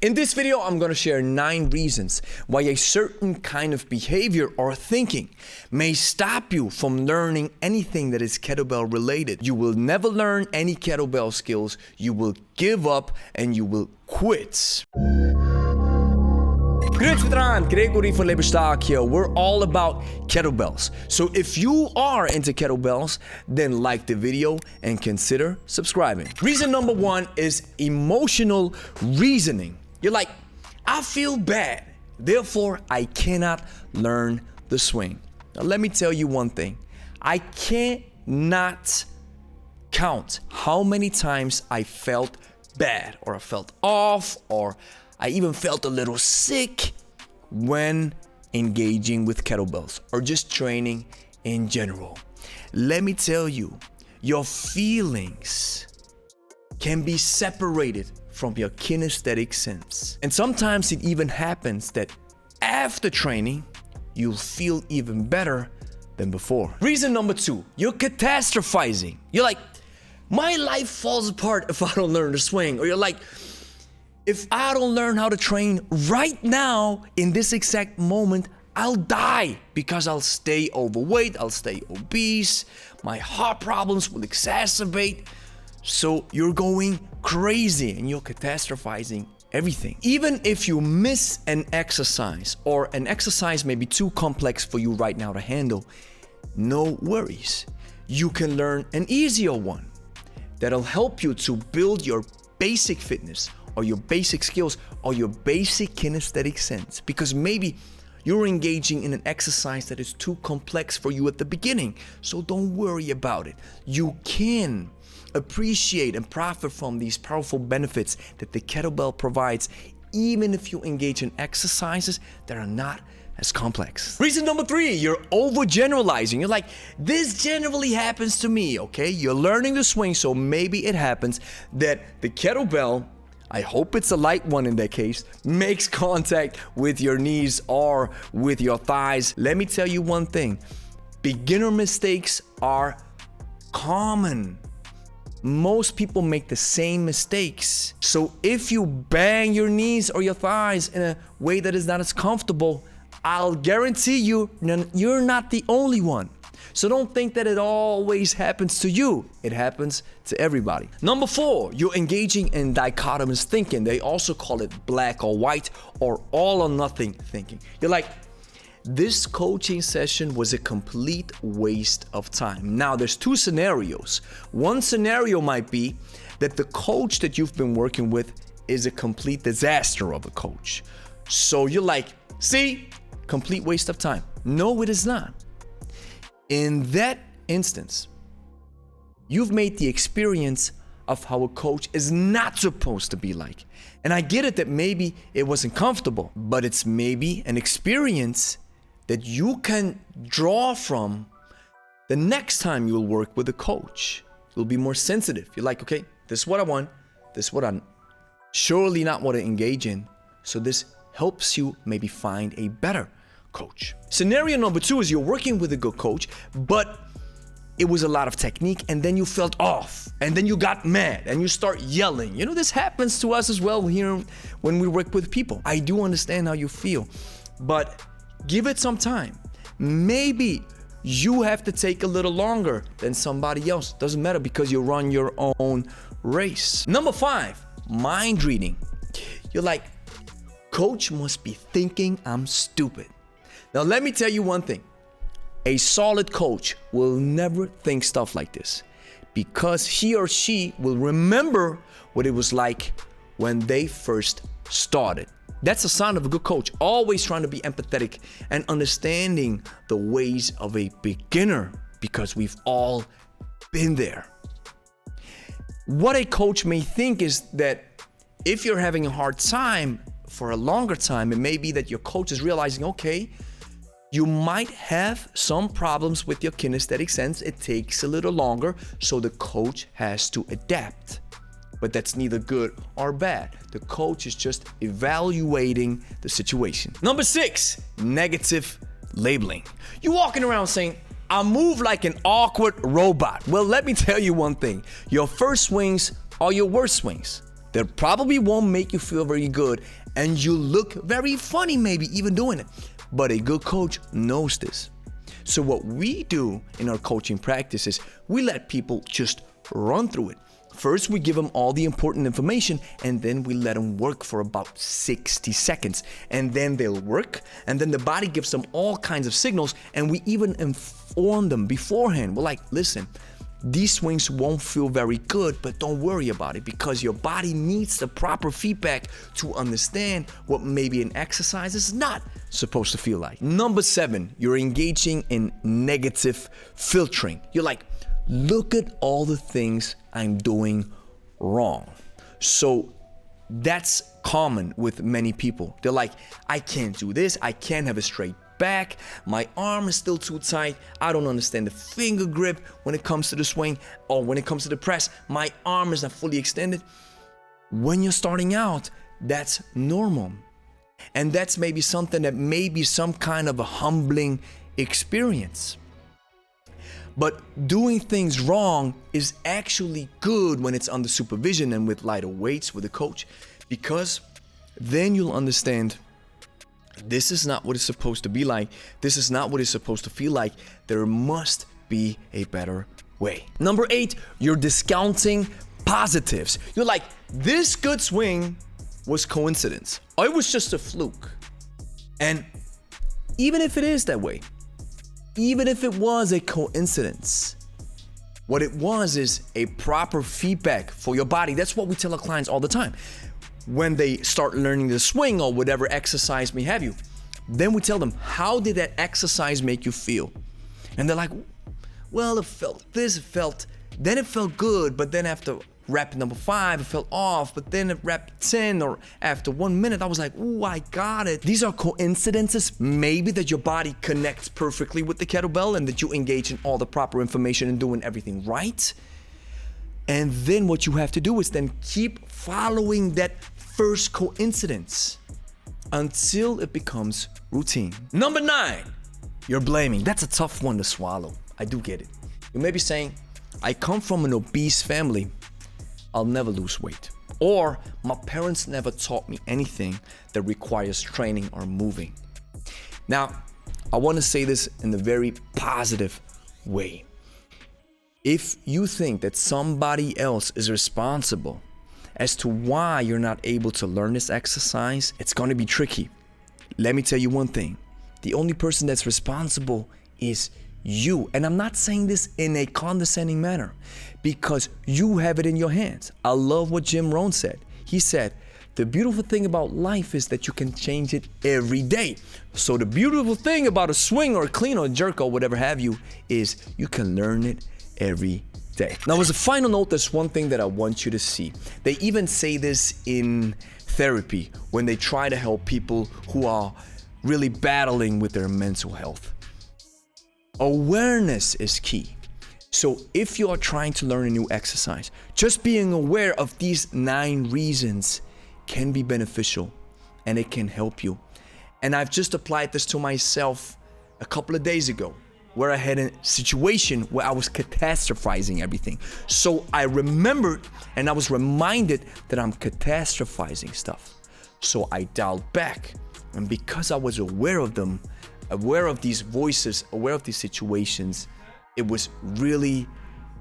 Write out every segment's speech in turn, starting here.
In this video, I'm going to share 9 reasons why a certain kind of behavior or thinking may stop you from learning anything that is kettlebell related. You will never learn any kettlebell skills. You will give up and you will quit. Grüezi dran, Gregory von Lebe Stark here. We're all about kettlebells. So if you are into kettlebells, then like the video and consider subscribing. Reason number 1 is emotional reasoning. You're like, I feel bad, therefore I cannot learn the swing. Now let me tell you one thing. I cannot count how many times I felt bad or I felt off or I even felt a little sick when engaging with kettlebells or just training in general. Let me tell you, your feelings can be separated from your kinesthetic sense. And sometimes it even happens that after training, you'll feel even better than before. Reason number 2, you're catastrophizing. You're like, my life falls apart if I don't learn to swing. Or you're like, if I don't learn how to train right now in this exact moment, I'll die because I'll stay overweight, I'll stay obese, my heart problems will exacerbate. So you're going crazy and you're catastrophizing everything. Even if you miss an exercise or an exercise may be too complex for you right now to handle, no worries. You can learn an easier one that'll help you to build your basic fitness or your basic skills or your basic kinesthetic sense, because maybe you're engaging in an exercise that is too complex for you at the beginning. So don't worry about it. You can appreciate and profit from these powerful benefits that the kettlebell provides, even if you engage in exercises that are not as complex. Reason number 3, you're overgeneralizing. You're like, this generally happens to me, okay? You're learning to swing, so maybe it happens that the kettlebell, I hope it's a light one in that case, makes contact with your knees or with your thighs. Let me tell you one thing. Beginner mistakes are common. Most people make the same mistakes. So if you bang your knees or your thighs in a way that is not as comfortable, I'll guarantee you, you're not the only one. So don't think that it always happens to you. It happens to everybody. Number 4, you're engaging in dichotomous thinking. They also call it black or white or all or nothing thinking. You're like, this coaching session was a complete waste of time. Now, there's 2 scenarios. One scenario might be that the coach that you've been working with is a complete disaster of a coach. So you're like, see, complete waste of time. No, it is not. In that instance, you've made the experience of how a coach is not supposed to be like. And I get it that maybe it wasn't comfortable, but it's maybe an experience that you can draw from the next time you'll work with a coach. You'll be more sensitive. You're like, okay, this is what I want. This is what I'm surely not want to engage in. So this helps you maybe find a better coach. Scenario number 2 is you're working with a good coach, but it was a lot of technique and then you felt off and then you got mad and you start yelling. You know, this happens to us as well here when we work with people. I do understand how you feel, but give it some time. Maybe you have to take a little longer than somebody else. Doesn't matter because you run your own race. Number 5, mind reading. You're like, coach must be thinking I'm stupid. Now let me tell you one thing. A solid coach will never think stuff like this because he or she will remember what it was like when they first started. That's a sign of a good coach, always trying to be empathetic and understanding the ways of a beginner because we've all been there. What a coach may think is that if you're having a hard time for a longer time, it may be that your coach is realizing, okay, you might have some problems with your kinesthetic sense. It takes a little longer, so the coach has to adapt. But that's neither good or bad. The coach is just evaluating the situation. Number 6, negative labeling. You're walking around saying, I move like an awkward robot. Well, let me tell you one thing. Your first swings are your worst swings. that probably won't make you feel very good, and you look very funny maybe even doing it. But a good coach knows this. So what we do in our coaching practice is we let people just run through it. First, we give them all the important information, and then we let them work for about 60 seconds. And then they'll work, and then the body gives them all kinds of signals, and we even inform them beforehand. We're like, listen, these swings won't feel very good, but don't worry about it, because your body needs the proper feedback to understand what maybe an exercise is not supposed to feel like. Number 7, you're engaging in negative filtering. You're like, look at all the things I'm doing wrong. So that's common with many people. They're like, I can't do this. I can't have a straight back. My arm is still too tight. I don't understand the finger grip when it comes to the swing, or when it comes to the press. My arm is not fully extended. When you're starting out, that's normal. And that's maybe something that may be some kind of a humbling experience. But doing things wrong is actually good when it's under supervision and with lighter weights with a coach, because then you'll understand this is not what it's supposed to be like. This is not what it's supposed to feel like. There must be a better way. Number 8, you're discounting positives. You're like, this good swing was coincidence. Or it was just a fluke. And even if it is that way, even if it was a coincidence, what it was is a proper feedback for your body. That's what we tell our clients all the time. When they start learning the swing or whatever exercise may have you, then we tell them, how did that exercise make you feel? And they're like, well, it felt this, then it felt good, but then after rep number 5, it felt off, but then at rep 10 or after 1 minute, I was like, ooh, I got it. These are coincidences, maybe that your body connects perfectly with the kettlebell and that you engage in all the proper information and doing everything right. And then what you have to do is then keep following that first coincidence until it becomes routine. Number 9, you're blaming. That's a tough one to swallow. I do get it. You may be saying, I come from an obese family. I'll never lose weight. Or my parents never taught me anything that requires training or moving. Now, I want to say this in a very positive way. If you think that somebody else is responsible as to why you're not able to learn this exercise, it's going to be tricky. Let me tell you one thing. The only person that's responsible is you. And I'm not saying this in a condescending manner, because you have it in your hands. I love what Jim Rohn said. He said, the beautiful thing about life is that you can change it every day. So the beautiful thing about a swing or a clean or a jerk or whatever have you is you can learn it every day. Now, as a final note, there's one thing that I want you to see. They even say this in therapy when they try to help people who are really battling with their mental health. Awareness is key. So if you are trying to learn a new exercise, just being aware of these 9 reasons can be beneficial and it can help you. And I've just applied this to myself a couple of days ago, where I had a situation where I was catastrophizing everything. So I remembered and I was reminded that I'm catastrophizing stuff. So I dialed back, and because I was aware of them, aware of these voices, aware of these situations, it was really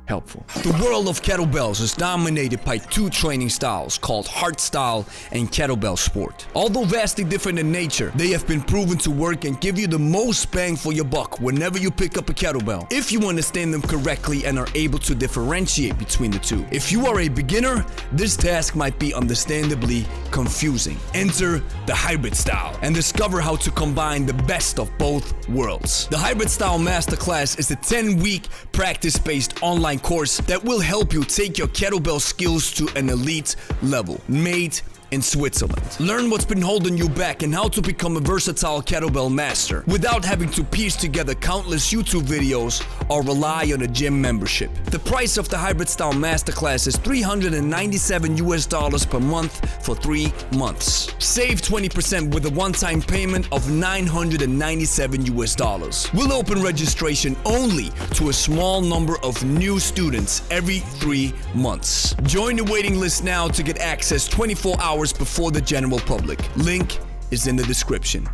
helpful. The world of kettlebells is dominated by 2 training styles called hardstyle and kettlebell sport. Although vastly different in nature, they have been proven to work and give you the most bang for your buck whenever you pick up a kettlebell, if you understand them correctly and are able to differentiate between the 2. If you are a beginner, this task might be understandably confusing. Enter the hybrid style and discover how to combine the best of both worlds. The hybrid style masterclass is a 10-week practice-based online course that will help you take your kettlebell skills to an elite level, made in Switzerland. Learn what's been holding you back and how to become a versatile kettlebell master without having to piece together countless YouTube videos or rely on a gym membership. The price of the hybrid style masterclass is $397 per month for 3 months. Save 20% with a one-time payment of $997. We'll open registration only to a small number of new students every 3 months. Join the waiting list now to get access 24 hours before the general public. Link is in the description.